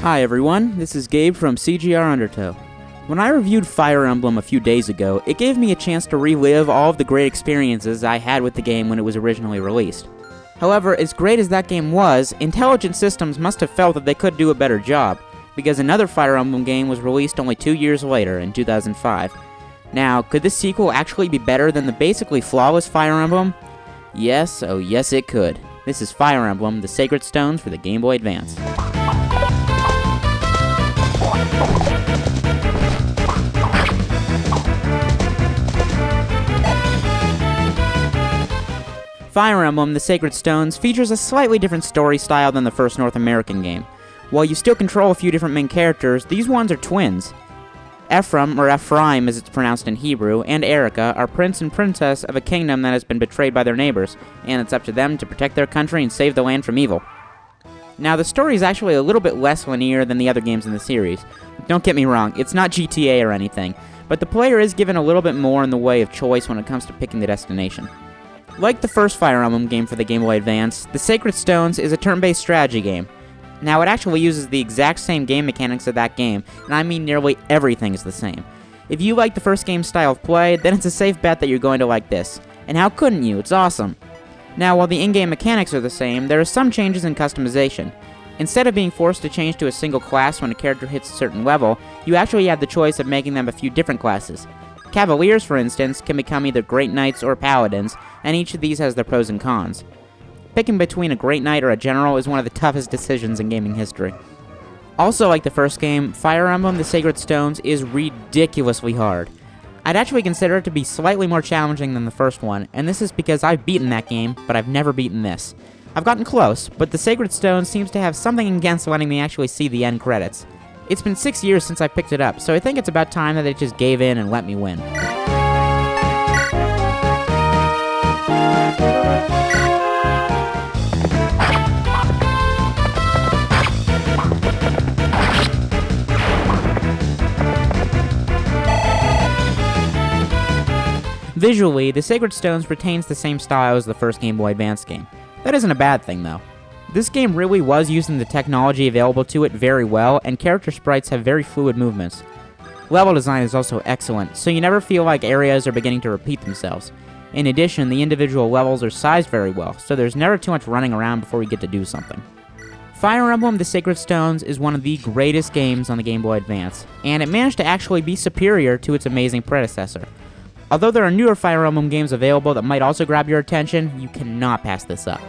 Hi everyone, this is Gabe from CGRundertow. When I reviewed Fire Emblem a few days ago, it gave me a chance to relive all of the great experiences I had with the game when it was originally released. However, as great as that game was, Intelligent Systems must have felt that they could do a better job, because another Fire Emblem game was released only 2 years later, in 2005. Now, could this sequel actually be better than the basically flawless Fire Emblem? Yes, oh yes it could. This is Fire Emblem, the Sacred Stones for the Game Boy Advance. Fire Emblem, the Sacred Stones features a slightly different story style than the first North American game. While you still control a few different main characters, these ones are twins. Ephraim, or Ephraim as it's pronounced in Hebrew, and Erika are prince and princess of a kingdom that has been betrayed by their neighbors, and it's up to them to protect their country and save the land from evil. Now, the story is actually a little bit less linear than the other games in the series. Don't get me wrong, it's not GTA or anything, but the player is given a little bit more in the way of choice when it comes to picking the destination. Like the first Fire Emblem game for the Game Boy Advance, the Sacred Stones is a turn-based strategy game. Now, it actually uses the exact same game mechanics of that game, and I mean nearly everything is the same. If you like the first game's style of play, then it's a safe bet that you're going to like this. And how couldn't you? It's awesome. Now, while the in-game mechanics are the same, there are some changes in customization. Instead of being forced to change to a single class when a character hits a certain level, you actually have the choice of making them a few different classes. Cavaliers, for instance, can become either Great Knights or Paladins, and each of these has their pros and cons. Picking between a Great Knight or a General is one of the toughest decisions in gaming history. Also, like the first game, Fire Emblem the Sacred Stones is ridiculously hard. I'd actually consider it to be slightly more challenging than the first one, and this is because I've beaten that game, but I've never beaten this. I've gotten close, but the Sacred Stone seems to have something against letting me actually see the end credits. It's been 6 years since I picked it up, so I think it's about time that it just gave in and let me win. Visually, the Sacred Stones retains the same style as the first Game Boy Advance game. That isn't a bad thing, though. This game really was using the technology available to it very well, and character sprites have very fluid movements. Level design is also excellent, so you never feel like areas are beginning to repeat themselves. In addition, the individual levels are sized very well, so there's never too much running around before you get to do something. Fire Emblem the Sacred Stones is one of the greatest games on the Game Boy Advance, and it managed to actually be superior to its amazing predecessor. Although there are newer Fire Emblem games available that might also grab your attention, you cannot pass this up.